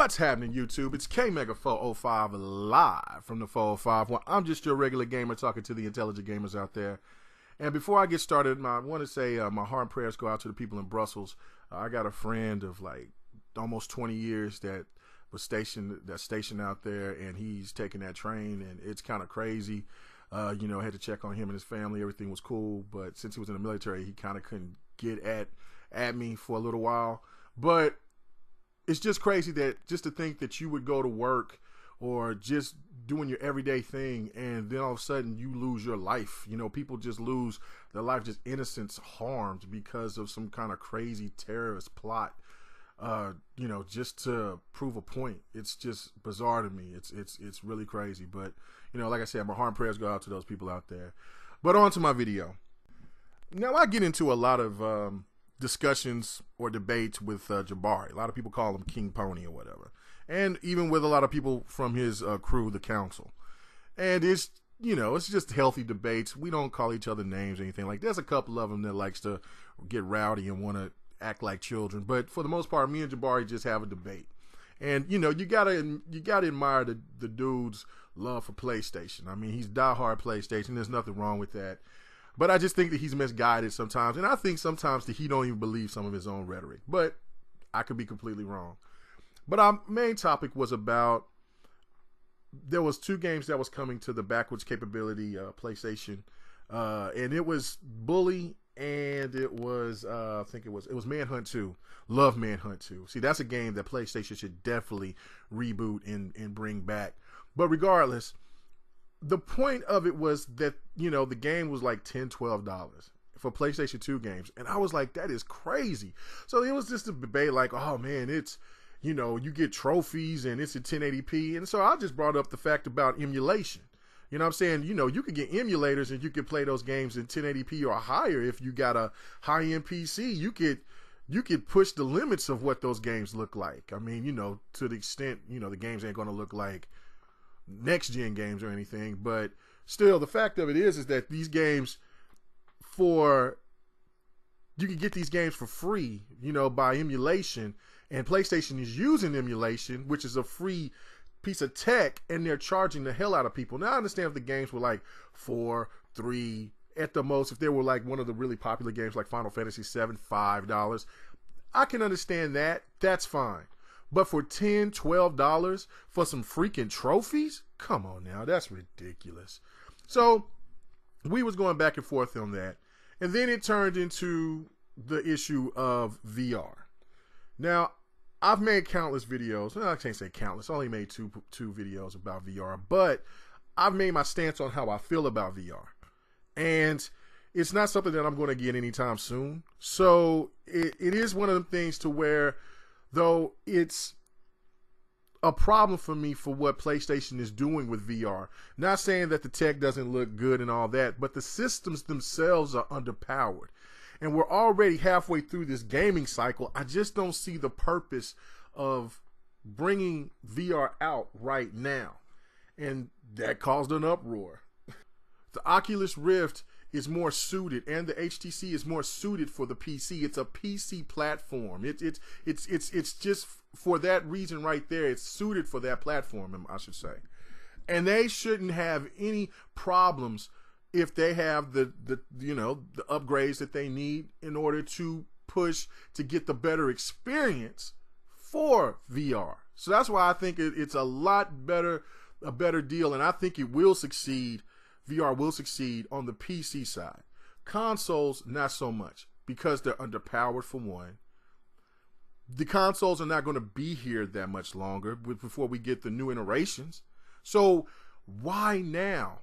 What's happening, YouTube? It's K-Mega405 live from the 405. Well, I'm just your regular gamer talking to the intelligent gamers out there. And before I get started, I want to say my heart and prayers go out to the people in Brussels. I got a friend of like almost 20 years that was stationed out there, and he's taking that train, and it's kind of crazy. You know, I had to check on him and his family. Everything was cool, but since he was in the military, he kind of couldn't get at me for a little while. But it's just crazy that just to think that you would go to work or just doing your everyday thing, and then all of a sudden you lose your life. You know, people just lose their life, just innocence harmed because of some kind of crazy terrorist plot. You know, just to prove a point. It's just bizarre to me. It's really crazy. But you know, like I said, my heart and prayers go out to those people out there. But on to my video. Now I get into a lot of discussions or debates with Jabari. A lot of people call him King Pony or whatever, and even with a lot of people from his crew, the council. And it's, you know, it's just healthy debates. We don't call each other names or anything like that. There's a couple of them that likes to get rowdy and want to act like children, but for the most part, me and Jabari just have a debate. And you know, you gotta admire the dude's love for PlayStation. I mean, he's diehard PlayStation. There's nothing wrong with that. But I just think that he's misguided sometimes, and I think sometimes that he don't even believe some of his own rhetoric. But I could be completely wrong. But our main topic was about, there was two games that was coming to the backwards capability PlayStation, and it was Bully, and it was I think it was Manhunt 2. Love Manhunt 2. See, that's a game that PlayStation should definitely reboot and bring back. But regardless, the point of it was that, you know, the game was like $10, $12 for PlayStation 2 games. And I was like, that is crazy. So it was just a debate like, oh man, it's, you know, you get trophies and it's in 1080p. And so I just brought up the fact about emulation. You know what I'm saying? You know, you could get emulators and you could play those games in 1080p or higher. If you got a high-end PC, you could push the limits of what those games look like. I mean, you know, to the extent, you know, the games ain't going to look like next gen games or anything, but still, the fact of it is that these games, you can get these games for free, you know, by emulation, and PlayStation is using emulation, which is a free piece of tech, and they're charging the hell out of people. Now I understand if the games were like $4, $3 at the most, if they were like one of the really popular games like Final Fantasy VII, $5, I can understand that. That's fine. But for $10, $12 for some freaking trophies? Come on now, that's ridiculous. So we was going back and forth on that. And then it turned into the issue of VR. Now, I've made countless videos. Well, I can't say countless. I only made two videos about VR. But I've made my stance on how I feel about VR. And it's not something that I'm going to get anytime soon. So it is one of the things to where, though it's a problem for me for what PlayStation is doing with VR. Not saying that the tech doesn't look good and all that, but the systems themselves are underpowered. And we're already halfway through this gaming cycle. I just don't see the purpose of bringing VR out right now. And that caused an uproar. The Oculus Rift is more suited, and the HTC is more suited for the PC. It's a PC platform. It's just for that reason right there. It's suited for that platform, I should say. And they shouldn't have any problems if they have the you know, the upgrades that they need in order to push to get the better experience for VR. So that's why I think it's a lot better, a better deal, and I think it will succeed. VR will succeed on the PC side. Consoles, not so much, because they're underpowered for one. The consoles are not going to be here that much longer before we get the new iterations. So why now?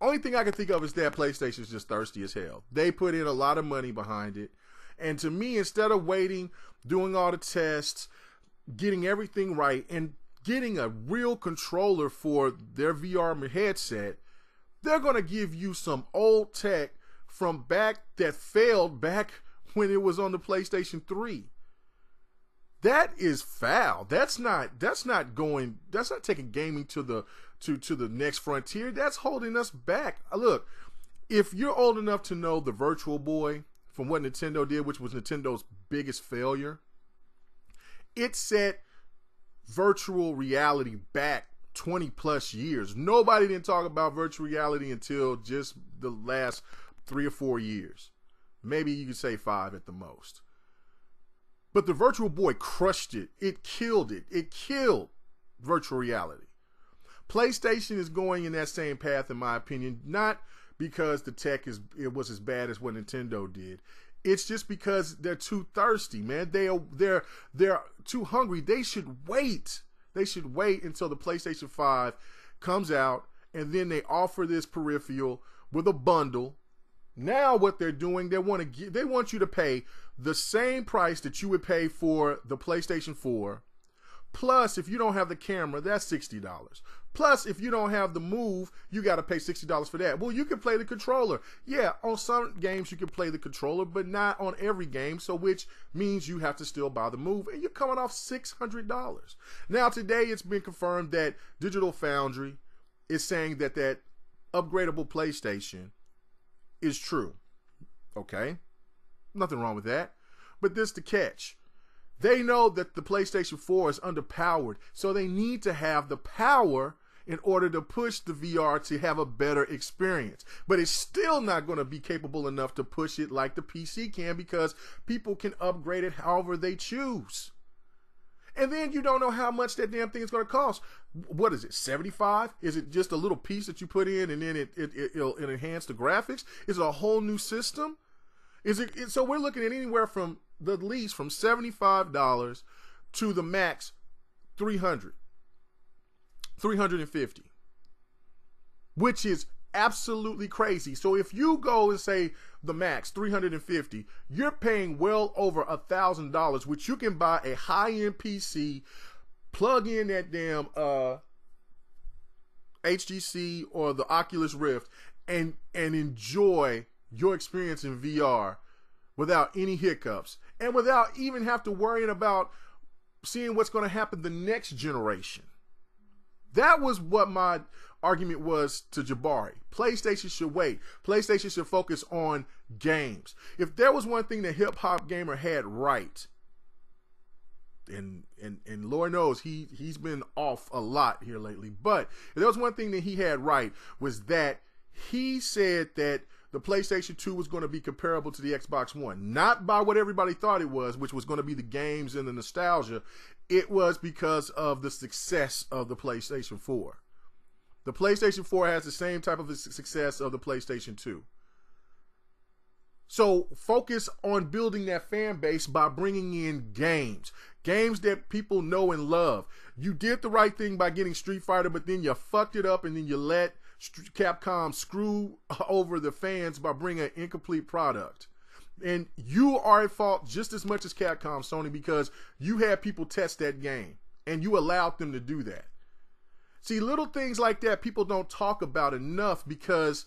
Only thing I can think of is that PlayStation is just thirsty as hell. They put in a lot of money behind it. And to me, instead of waiting, doing all the tests, getting everything right, and getting a real controller for their VR headset, they're going to give you some old tech from back that failed back when it was on the PlayStation 3. That is foul. That's not taking gaming to the next frontier. That's holding us back. Look, if you're old enough to know the Virtual Boy from what Nintendo did, which was Nintendo's biggest failure, it set virtual reality back 20 plus years. Nobody didn't talk about virtual reality until just the last 3 or 4 years. Maybe you could say 5 at the most. But the Virtual Boy crushed it. It killed it. It killed virtual reality. PlayStation is going in that same path, in my opinion, not because the tech was as bad as what Nintendo did. It's just because they're too thirsty, man. They're too hungry. They should wait. They should wait until the PlayStation 5 comes out, and then they offer this peripheral with a bundle. Now what they're doing, they want you to pay the same price that you would pay for the PlayStation 4. Plus, if you don't have the camera, that's $60. Plus, if you don't have the Move, you got to pay $60 for that. Well, you can play the controller. Yeah, on some games you can play the controller, but not on every game, so which means you have to still buy the Move, and you're coming off $600. Now, today it's been confirmed that Digital Foundry is saying that that upgradable PlayStation is true. Okay? Nothing wrong with that. But this the catch. They know that the PlayStation 4 is underpowered, so they need to have the power in order to push the VR to have a better experience. But it's still not going to be capable enough to push it like the PC can, because people can upgrade it however they choose. And then you don't know how much that damn thing is going to cost. What is it, $75? Is it just a little piece that you put in and then it'll enhance the graphics? Is it a whole new system? So we're looking at anywhere from the least from $75 to the max $350, which is absolutely crazy. So if you go and say the max $350, you're paying well over $1,000, which you can buy a high-end PC, plug in that damn HTC or the Oculus Rift, and enjoy your experience in VR without any hiccups and without even have to worry about seeing what's going to happen the next generation. That was what my argument was to Jabari. PlayStation should wait. PlayStation should focus on games. If there was one thing that Hip Hop Gamer had right, and Lord knows he's been off a lot here lately, but if there was one thing that he had right, was that he said that the PlayStation 2 was going to be comparable to the Xbox One. Not by what everybody thought it was, which was going to be the games and the nostalgia. It was because of the success of the PlayStation 4. The PlayStation 4 has the same type of success of the PlayStation 2. So focus on building that fan base by bringing in games. Games that people know and love. You did the right thing by getting Street Fighter, but then you fucked it up and then you let Capcom screw over the fans by bringing an incomplete product. And you are at fault just as much as Capcom, Sony, because you had people test that game and you allowed them to do that. See, little things like that people don't talk about enough, because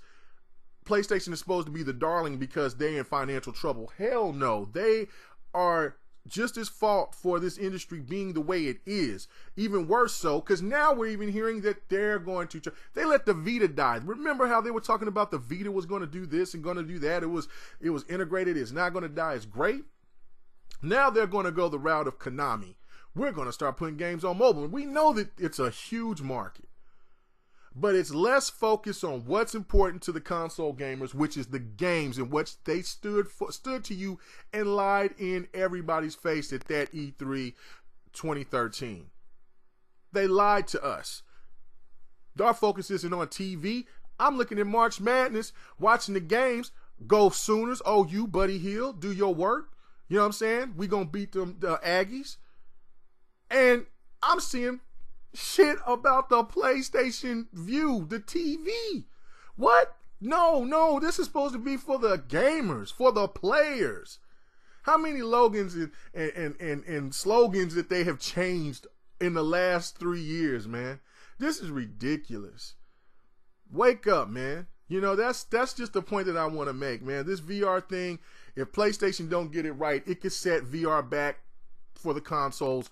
PlayStation is supposed to be the darling because they're in financial trouble. Hell no. They are just as fault for this industry being the way it is. Even worse so, because now we're even hearing that they're going to... They let the Vita die. Remember how they were talking about the Vita was going to do this and going to do that? It was integrated. It's not going to die. It's great. Now they're going to go the route of Konami. We're going to start putting games on mobile. And we know that it's a huge market. But it's less focused on what's important to the console gamers, which is the games, and what they stood to you and lied in everybody's face at that E3 2013. They lied to us. Our focus isn't on TV. I'm looking at March Madness, watching the games. Go Sooners. Oh, you, Buddy Hill, do your work. You know what I'm saying? We gonna beat them, the Aggies. And I'm seeing shit about the PlayStation View, the TV. What? No, this is supposed to be for the gamers, for the players. How many logans and slogans that they have changed in the last 3 years, man? This is ridiculous. Wake up, man. You know, that's just the point that I want to make, man. This VR thing, if PlayStation don't get it right, it could set VR back for the consoles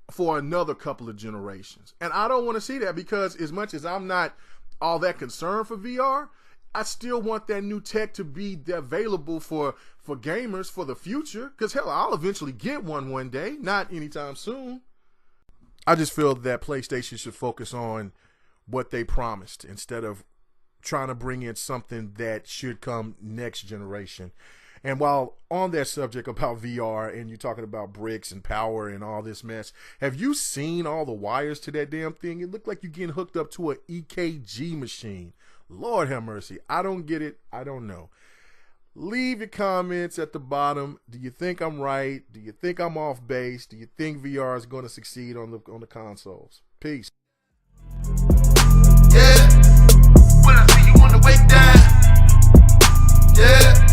for another couple of generations. And I don't want to see that, because as much as I'm not all that concerned for VR, I still want that new tech to be available for gamers for the future. Because hell, I'll eventually get one day, not anytime soon. I just feel that PlayStation should focus on what they promised instead of trying to bring in something that should come next generation. And while on that subject about VR and you're talking about bricks and power and all this mess, have you seen all the wires to that damn thing? It looked like you're getting hooked up to an EKG machine. Lord have mercy. I don't get it. I don't know. Leave your comments at the bottom. Do you think I'm right? Do you think I'm off base? Do you think VR is going to succeed on the consoles? Peace. Yeah. Will I see you on the way down? Yeah.